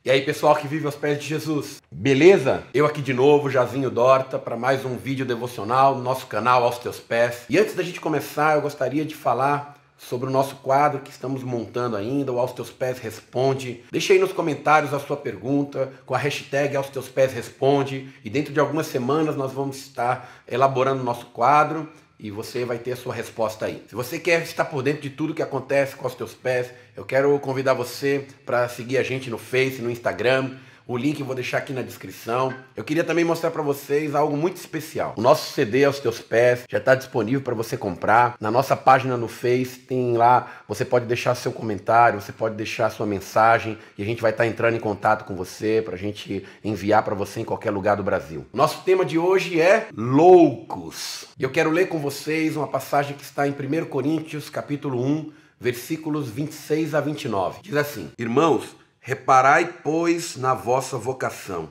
E aí, pessoal que vive aos pés de Jesus, beleza? Eu aqui de novo, Jazinho Dorta, para mais um vídeo devocional no nosso canal Aos Teus Pés. E antes da gente começar, eu gostaria de falar sobre o nosso quadro que estamos montando ainda, o Aos Teus Pés Responde. Deixe aí nos comentários a sua pergunta com a hashtag Aos Teus Pés Responde. E dentro de algumas semanas nós vamos estar elaborando o nosso quadro e você vai ter a sua resposta aí. Se você quer estar por dentro de tudo que acontece com os teus pés, eu quero convidar você para seguir a gente no Face, no Instagram. O link eu vou deixar aqui na descrição. Eu queria também mostrar para vocês algo muito especial. O nosso CD Aos Teus Pés já está disponível para você comprar. Na nossa página no Face tem lá, você pode deixar seu comentário, você pode deixar sua mensagem e a gente vai estar entrando em contato com você para a gente enviar para você em qualquer lugar do Brasil. Nosso tema de hoje é loucos. E eu quero ler com vocês uma passagem que está em 1 Coríntios, capítulo 1, versículos 26 a 29. Diz assim: Irmãos, reparai, pois, na vossa vocação,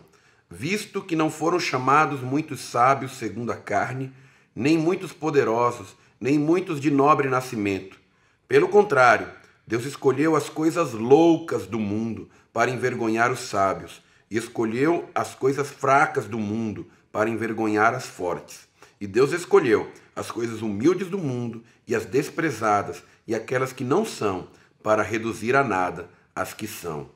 visto que não foram chamados muitos sábios segundo a carne, nem muitos poderosos, nem muitos de nobre nascimento. Pelo contrário, Deus escolheu as coisas loucas do mundo para envergonhar os sábios, e escolheu as coisas fracas do mundo para envergonhar as fortes. E Deus escolheu as coisas humildes do mundo e as desprezadas e aquelas que não são, para reduzir a nada as que são,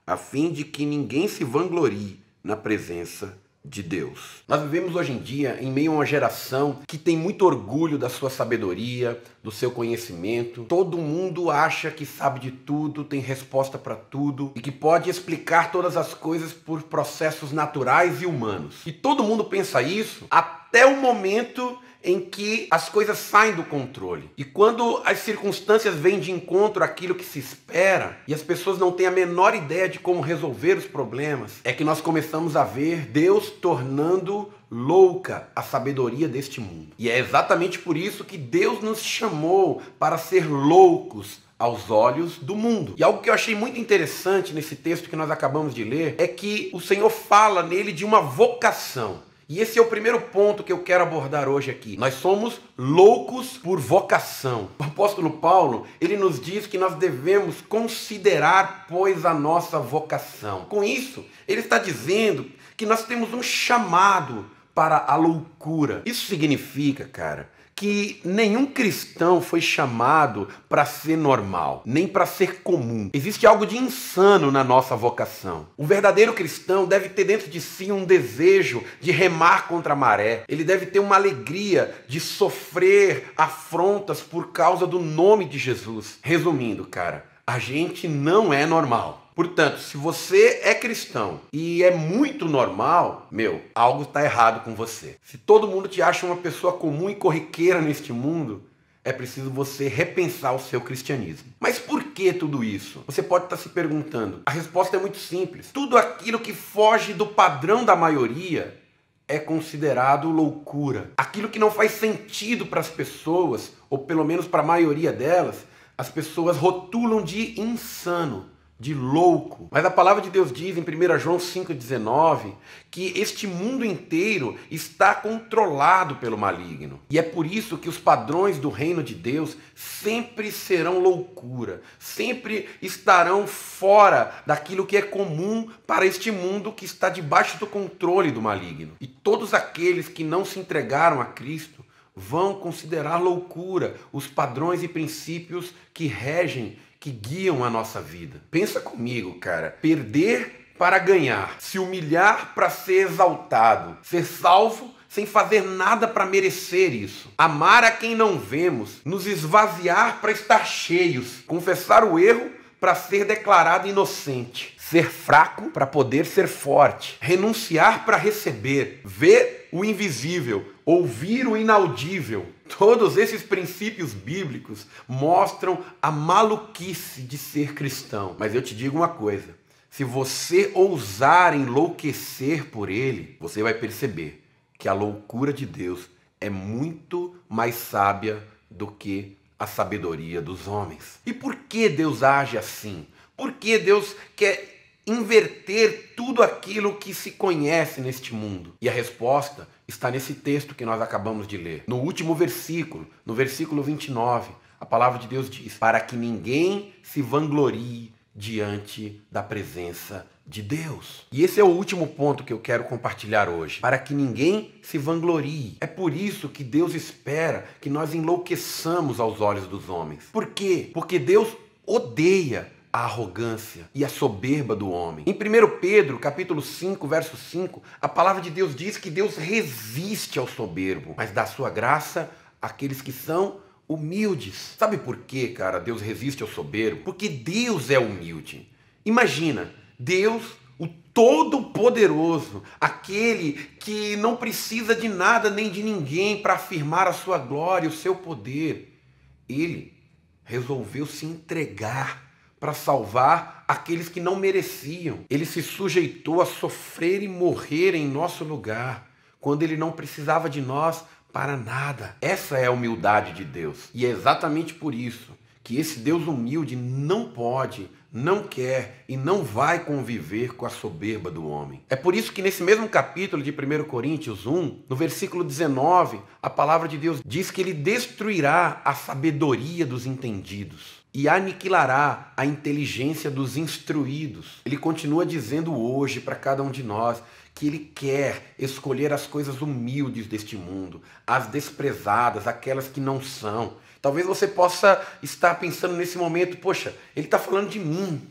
a fim de que ninguém se vanglorie na presença de Deus. Nós vivemos hoje em dia em meio a uma geração que tem muito orgulho da sua sabedoria, do seu conhecimento. Todo mundo acha que sabe de tudo, tem resposta para tudo e que pode explicar todas as coisas por processos naturais e humanos. E todo mundo pensa isso até o momento em que as coisas saem do controle. E quando as circunstâncias vêm de encontro àquilo que se espera e as pessoas não têm a menor ideia de como resolver os problemas, é que nós começamos a ver Deus tornando louca a sabedoria deste mundo. E é exatamente por isso que Deus nos chamou para ser loucos aos olhos do mundo. E algo que eu achei muito interessante nesse texto que nós acabamos de ler é que o Senhor fala nele de uma vocação. E esse é o primeiro ponto que eu quero abordar hoje aqui. Nós somos loucos por vocação. O apóstolo Paulo, ele nos diz que nós devemos considerar, pois, a nossa vocação. Com isso, ele está dizendo que nós temos um chamado para a loucura. Isso significa, cara, que nenhum cristão foi chamado para ser normal, nem para ser comum. Existe algo de insano na nossa vocação. O verdadeiro cristão deve ter dentro de si um desejo de remar contra a maré. Ele deve ter uma alegria de sofrer afrontas por causa do nome de Jesus. Resumindo, cara, a gente não é normal. Portanto, se você é cristão e é muito normal, algo está errado com você. Se todo mundo te acha uma pessoa comum e corriqueira neste mundo, é preciso você repensar o seu cristianismo. Mas por que tudo isso? Você pode estar se perguntando. A resposta é muito simples. Tudo aquilo que foge do padrão da maioria é considerado loucura. Aquilo que não faz sentido para as pessoas, ou pelo menos para a maioria delas, as pessoas rotulam de insano, de louco. Mas a palavra de Deus diz em 1 João 5,19 que este mundo inteiro está controlado pelo maligno. E é por isso que os padrões do reino de Deus sempre serão loucura, sempre estarão fora daquilo que é comum para este mundo que está debaixo do controle do maligno. E todos aqueles que não se entregaram a Cristo vão considerar loucura os padrões e princípios que regem, que guiam a nossa vida. Pensa comigo, cara. Perder para ganhar, se humilhar para ser exaltado, ser salvo sem fazer nada para merecer isso, amar a quem não vemos, nos esvaziar para estar cheios, confessar o erro para ser declarado inocente, ser fraco para poder ser forte, renunciar para receber, ver o invisível, ouvir o inaudível. Todos esses princípios bíblicos mostram a maluquice de ser cristão. Mas eu te digo uma coisa, se você ousar enlouquecer por ele, você vai perceber que a loucura de Deus é muito mais sábia do que a sabedoria dos homens. E por que Deus age assim? Por que Deus quer inverter tudo aquilo que se conhece neste mundo? E a resposta está nesse texto que nós acabamos de ler. No último versículo, no versículo 29, a palavra de Deus diz: para que ninguém se vanglorie diante da presença de Deus. E esse é o último ponto que eu quero compartilhar hoje, para que ninguém se vanglorie. É por isso que Deus espera que nós enlouqueçamos aos olhos dos homens. Por quê? Porque Deus odeia a arrogância e a soberba do homem. Em 1 Pedro, capítulo 5, verso 5, a palavra de Deus diz que Deus resiste ao soberbo, mas dá sua graça àqueles que são humildes. Sabe por quê, cara, Deus resiste ao soberbo? Porque Deus é humilde. Imagina, Deus, o Todo-Poderoso, aquele que não precisa de nada nem de ninguém para afirmar a sua glória, o seu poder. Ele resolveu se entregar para salvar aqueles que não mereciam. Ele se sujeitou a sofrer e morrer em nosso lugar, quando ele não precisava de nós para nada. Essa é a humildade de Deus. E é exatamente por isso que esse Deus humilde não pode, não quer e não vai conviver com a soberba do homem. É por isso que nesse mesmo capítulo de 1 Coríntios 1, no versículo 19, a palavra de Deus diz que ele destruirá a sabedoria dos entendidos e aniquilará a inteligência dos instruídos. Ele continua dizendo hoje para cada um de nós que ele quer escolher as coisas humildes deste mundo, as desprezadas, aquelas que não são. Talvez você possa estar pensando nesse momento, poxa, ele está falando de mim.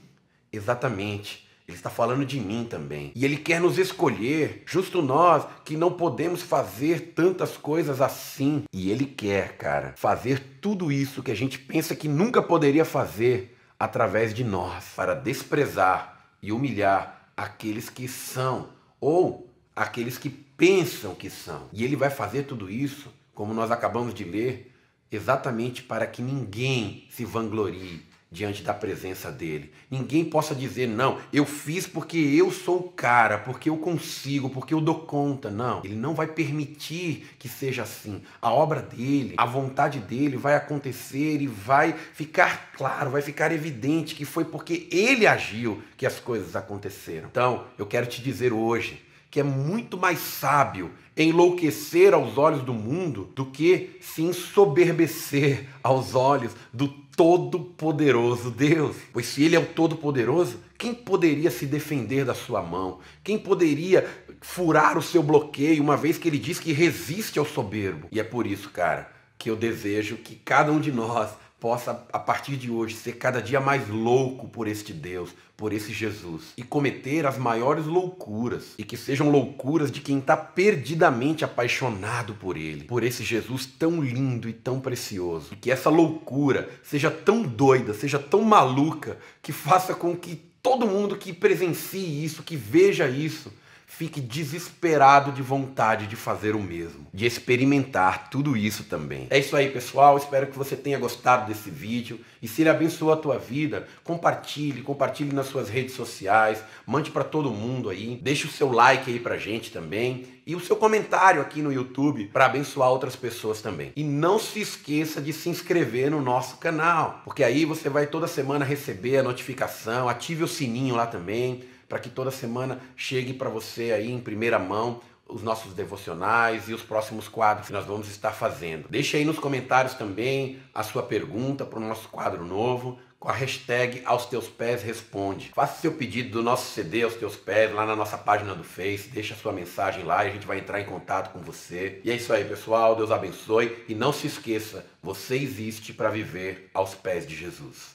Exatamente. Ele está falando de mim também. E ele quer nos escolher, justo nós que não podemos fazer tantas coisas assim. E ele quer, cara, fazer tudo isso que a gente pensa que nunca poderia fazer através de nós, para desprezar e humilhar aqueles que são ou aqueles que pensam que são. E ele vai fazer tudo isso, como nós acabamos de ler, exatamente para que ninguém se vanglorie diante da presença dele. Ninguém possa dizer, não, eu fiz porque eu sou o cara, porque eu consigo, porque eu dou conta. Não, ele não vai permitir que seja assim. A obra dele, a vontade dele vai acontecer e vai ficar claro, vai ficar evidente que foi porque ele agiu que as coisas aconteceram. Então, eu quero te dizer hoje que é muito mais sábio enlouquecer aos olhos do mundo do que se ensoberbecer aos olhos do Todo-Poderoso Deus. Pois se ele é o Todo-Poderoso, quem poderia se defender da sua mão? Quem poderia furar o seu bloqueio, uma vez que ele diz que resiste ao soberbo? E é por isso, cara, que eu desejo que cada um de nós possa, a partir de hoje, ser cada dia mais louco por este Deus, por esse Jesus, e cometer as maiores loucuras, e que sejam loucuras de quem está perdidamente apaixonado por ele, por esse Jesus tão lindo e tão precioso, e que essa loucura seja tão doida, seja tão maluca, que faça com que todo mundo que presencie isso, que veja isso, fique desesperado de vontade de fazer o mesmo, de experimentar tudo isso também. É isso aí, pessoal. Espero que você tenha gostado desse vídeo. E se ele abençoou a tua vida, compartilhe nas suas redes sociais, mande para todo mundo aí, deixe o seu like aí pra gente também e o seu comentário aqui no YouTube para abençoar outras pessoas também. E não se esqueça de se inscrever no nosso canal, porque aí você vai toda semana receber a notificação, ative o sininho lá também, para que toda semana chegue para você aí em primeira mão os nossos devocionais e os próximos quadros que nós vamos estar fazendo. Deixe aí nos comentários também a sua pergunta para o nosso quadro novo, com a hashtag Aos Teus Pés Responde. Faça seu pedido do nosso CD Aos Teus Pés lá na nossa página do Face, deixa a sua mensagem lá e a gente vai entrar em contato com você. E é isso aí, pessoal, Deus abençoe e não se esqueça, você existe para viver aos pés de Jesus.